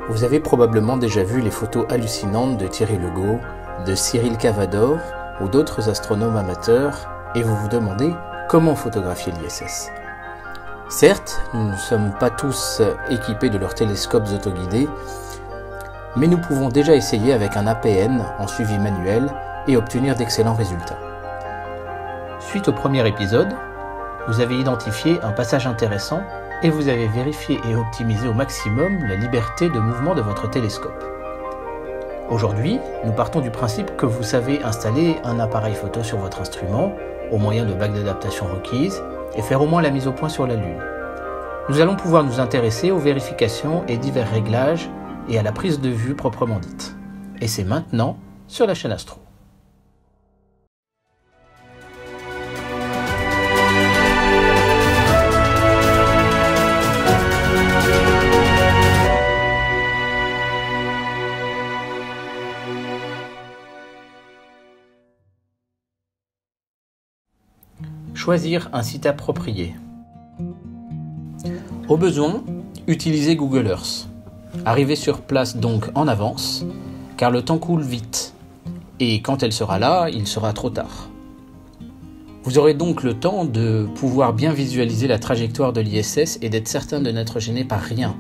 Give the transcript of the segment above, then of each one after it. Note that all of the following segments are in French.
Vous avez probablement déjà vu les photos hallucinantes de Thierry Legault, de Cyril Cavador ou d'autres astronomes amateurs et vous vous demandez comment photographier l'ISS. Certes, nous ne sommes pas tous équipés de leurs télescopes autoguidés, mais nous pouvons déjà essayer avec un APN en suivi manuel et obtenir d'excellents résultats. Suite au premier épisode, vous avez identifié un passage intéressant et vous avez vérifié et optimisé au maximum la liberté de mouvement de votre télescope. Aujourd'hui, nous partons du principe que vous savez installer un appareil photo sur votre instrument au moyen de bagues d'adaptation requises et faire au moins la mise au point sur la Lune. Nous allons pouvoir nous intéresser aux vérifications et divers réglages et à la prise de vue proprement dite. Et c'est maintenant sur la chaîne Astro. Choisir un site approprié. Au besoin, utilisez Google Earth. Arrivez sur place donc en avance, car le temps coule vite. Et quand elle sera là, il sera trop tard. Vous aurez donc le temps de pouvoir bien visualiser la trajectoire de l'ISS et d'être certain de n'être gêné par rien.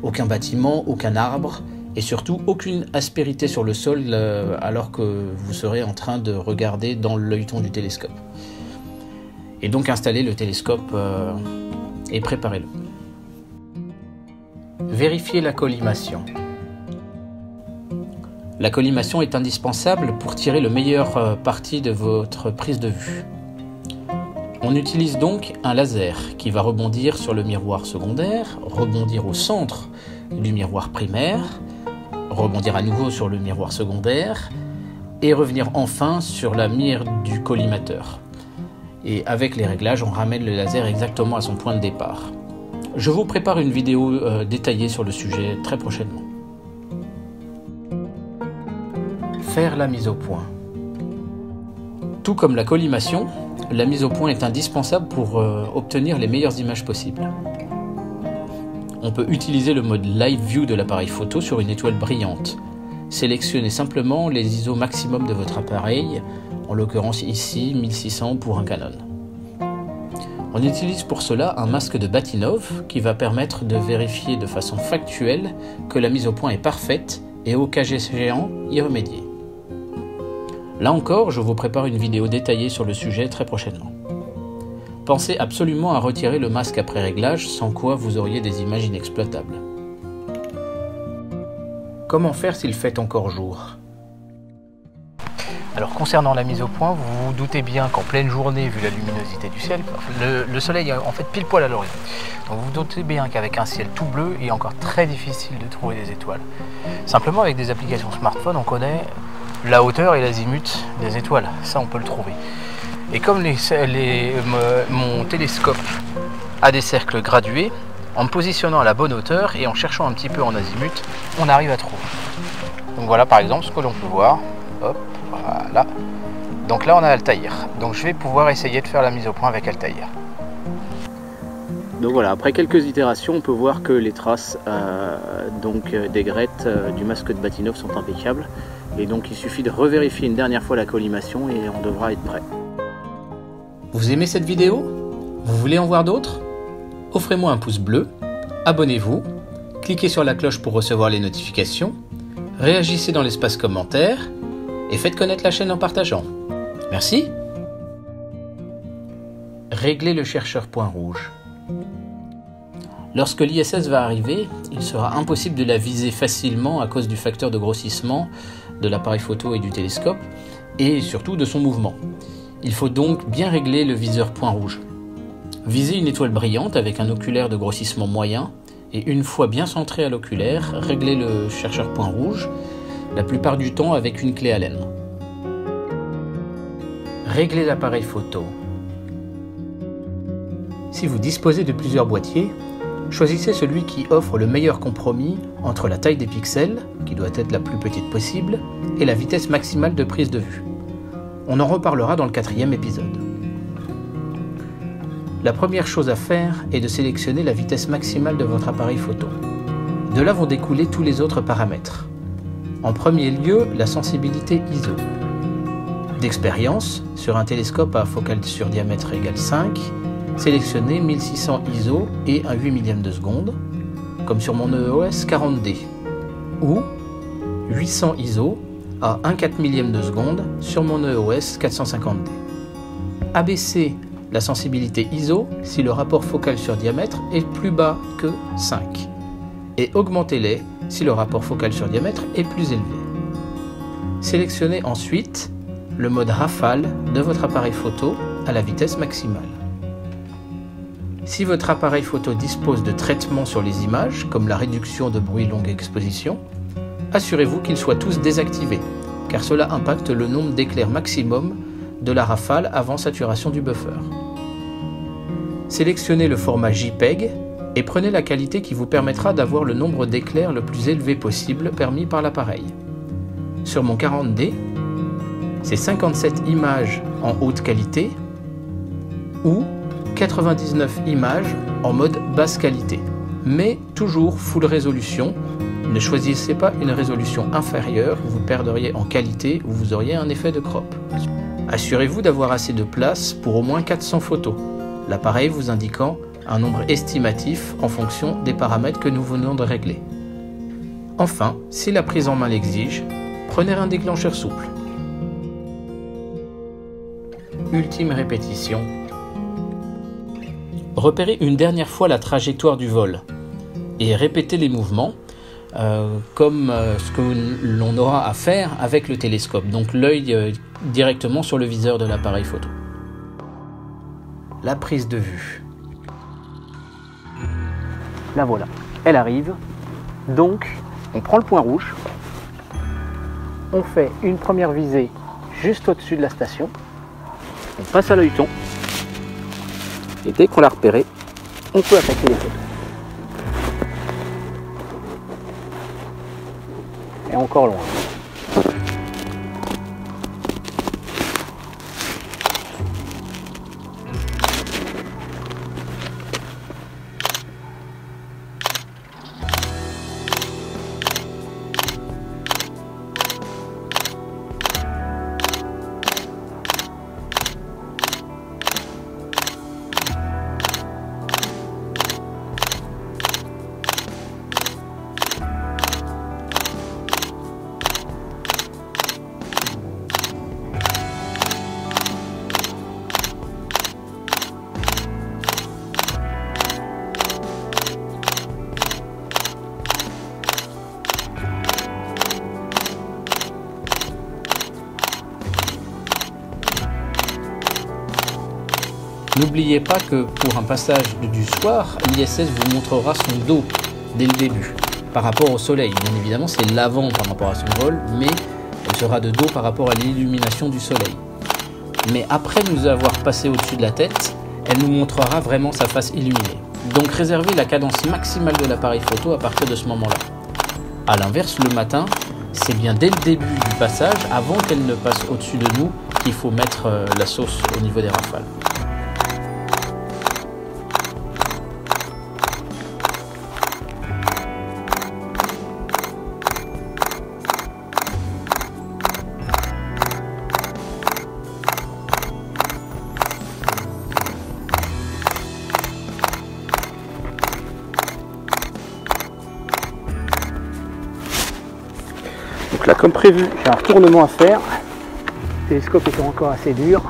Aucun bâtiment, aucun arbre, et surtout aucune aspérité sur le sol alors que vous serez en train de regarder dans l'œilleton du télescope. Et donc installez le télescope et préparez-le. Vérifiez la collimation. La collimation est indispensable pour tirer le meilleur parti de votre prise de vue. On utilise donc un laser qui va rebondir sur le miroir secondaire, rebondir au centre du miroir primaire, rebondir à nouveau sur le miroir secondaire et revenir enfin sur la mire du collimateur. Et avec les réglages, on ramène le laser exactement à son point de départ. Je vous prépare une vidéo détaillée sur le sujet très prochainement. Faire la mise au point. Tout comme la collimation, la mise au point est indispensable pour obtenir les meilleures images possibles. On peut utiliser le mode Live View de l'appareil photo sur une étoile brillante. Sélectionnez simplement les ISO maximum de votre appareil, en l'occurrence ici 1600 pour un Canon. On utilise pour cela un masque de Bahtinov qui va permettre de vérifier de façon factuelle que la mise au point est parfaite et au cas échéant y remédier. Là encore, je vous prépare une vidéo détaillée sur le sujet très prochainement. Pensez absolument à retirer le masque après réglage, sans quoi vous auriez des images inexploitables. Comment faire s'il fait encore jour ? Alors concernant la mise au point, vous vous doutez bien qu'en pleine journée, vu la luminosité du ciel, le soleil est en fait pile poil à l'horizon. Donc vous vous doutez bien qu'avec un ciel tout bleu, il est encore très difficile de trouver des étoiles. Simplement avec des applications smartphone, on connaît la hauteur et l'azimut des étoiles, ça on peut le trouver. Et comme mon télescope a des cercles gradués, en me positionnant à la bonne hauteur et en cherchant un petit peu en azimut, on arrive à trouver. Donc voilà par exemple ce que l'on peut voir. Hop. Voilà. Donc là on a Altaïr. Donc je vais pouvoir essayer de faire la mise au point avec Altaïr. Donc voilà, après quelques itérations, on peut voir que les traces des grettes du masque de Bahtinov sont impeccables. Et donc il suffit de revérifier une dernière fois la collimation et on devra être prêt. Vous aimez cette vidéo ? Vous voulez en voir d'autres ? Offrez-moi un pouce bleu, abonnez-vous, cliquez sur la cloche pour recevoir les notifications, réagissez dans l'espace commentaire et faites connaître la chaîne en partageant. Merci. Réglez le chercheur point rouge. Lorsque l'ISS va arriver, il sera impossible de la viser facilement à cause du facteur de grossissement de l'appareil photo et du télescope, et surtout de son mouvement. Il faut donc bien régler le viseur point rouge. Visez une étoile brillante avec un oculaire de grossissement moyen, et une fois bien centré à l'oculaire, réglez le chercheur point rouge, la plupart du temps avec une clé Allen. Réglez l'appareil photo. Si vous disposez de plusieurs boîtiers, choisissez celui qui offre le meilleur compromis entre la taille des pixels, qui doit être la plus petite possible, et la vitesse maximale de prise de vue. On en reparlera dans le 4e épisode. La première chose à faire est de sélectionner la vitesse maximale de votre appareil photo. De là vont découler tous les autres paramètres. En premier lieu, la sensibilité ISO. D'expérience, sur un télescope à focale sur diamètre égale 5, sélectionnez 1600 ISO et un 8 millième de seconde, comme sur mon EOS 40D, ou 800 ISO à 1 4 millième de seconde sur mon EOS 450D. Abaissez la sensibilité ISO si le rapport focal sur diamètre est plus bas que 5, et augmentez-les si le rapport focal sur diamètre est plus élevé. Sélectionnez ensuite le mode rafale de votre appareil photo à la vitesse maximale. Si votre appareil photo dispose de traitements sur les images, comme la réduction de bruit longue exposition, assurez-vous qu'ils soient tous désactivés, car cela impacte le nombre d'éclairs maximum de la rafale avant saturation du buffer. Sélectionnez le format JPEG et prenez la qualité qui vous permettra d'avoir le nombre d'éclairs le plus élevé possible permis par l'appareil. Sur mon 40D, c'est 57 images en haute qualité ou 99 images en mode basse qualité, mais toujours full résolution. Ne choisissez pas une résolution inférieure, vous perdriez en qualité ou vous auriez un effet de crop. Assurez-vous d'avoir assez de place pour au moins 400 photos, l'appareil vous indiquant un nombre estimatif en fonction des paramètres que nous venons de régler. Enfin, si la prise en main l'exige, prenez un déclencheur souple. Ultime répétition. Repérez une dernière fois la trajectoire du vol et répétez les mouvements comme ce que l'on aura à faire avec le télescope, donc l'œil directement sur le viseur de l'appareil photo. La prise de vue. La voilà, elle arrive. Donc, on prend le point rouge, on fait une première visée juste au-dessus de la station, on passe à l'œilleton, et dès qu'on l'a repéré, on peut attaquer les photos. Et encore loin. N'oubliez pas que pour un passage du soir, l'ISS vous montrera son dos dès le début par rapport au soleil. Bien évidemment, c'est l'avant par rapport à son vol, mais elle sera de dos par rapport à l'illumination du soleil. Mais après nous avoir passé au-dessus de la tête, elle nous montrera vraiment sa face illuminée. Donc réservez la cadence maximale de l'appareil photo à partir de ce moment-là. A l'inverse, le matin, c'est bien dès le début du passage, avant qu'elle ne passe au-dessus de nous, qu'il faut mettre la sauce au niveau des rafales. Donc là, comme prévu, j'ai un retournement à faire. Le télescope étant encore assez dur.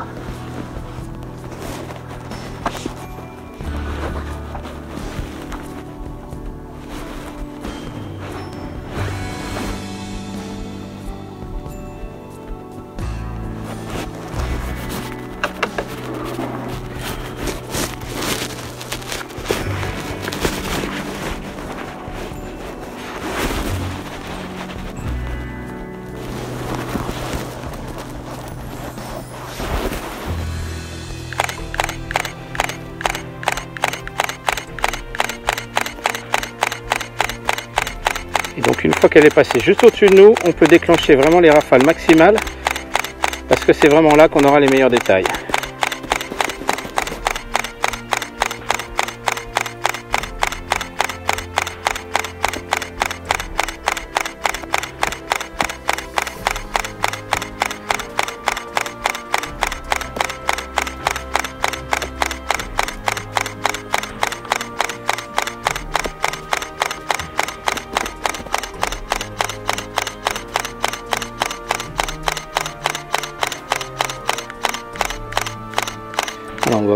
Et donc une fois qu'elle est passée juste au-dessus de nous, on peut déclencher vraiment les rafales maximales parce que c'est vraiment là qu'on aura les meilleurs détails.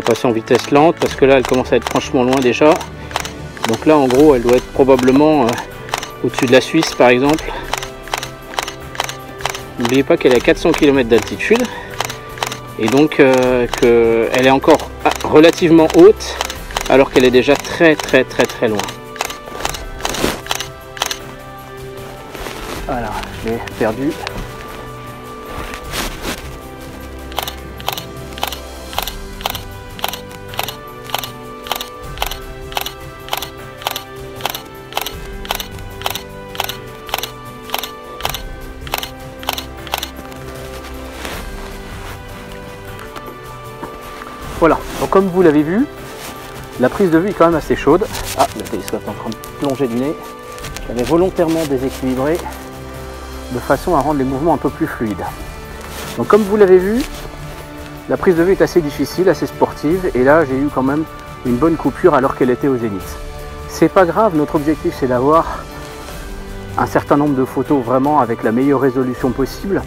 passer en vitesse lente parce que là elle commence à être franchement loin déjà. Donc là en gros elle doit être probablement au-dessus de la Suisse par exemple. N'oubliez pas qu'elle est à 400 km d'altitude et donc qu'elle est encore relativement haute alors qu'elle est déjà très loin. Voilà, je l'ai perdu. Voilà, donc comme vous l'avez vu, la prise de vue est quand même assez chaude. Ah, le télescope est en train de plonger du nez. J'avais volontairement déséquilibré de façon à rendre les mouvements un peu plus fluides. Donc comme vous l'avez vu, la prise de vue est assez difficile, assez sportive, et là j'ai eu quand même une bonne coupure alors qu'elle était au zénith. C'est pas grave, notre objectif c'est d'avoir un certain nombre de photos vraiment avec la meilleure résolution possible.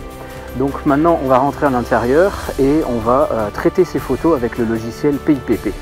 Donc maintenant on va rentrer à l'intérieur et on va traiter ces photos avec le logiciel PIPP.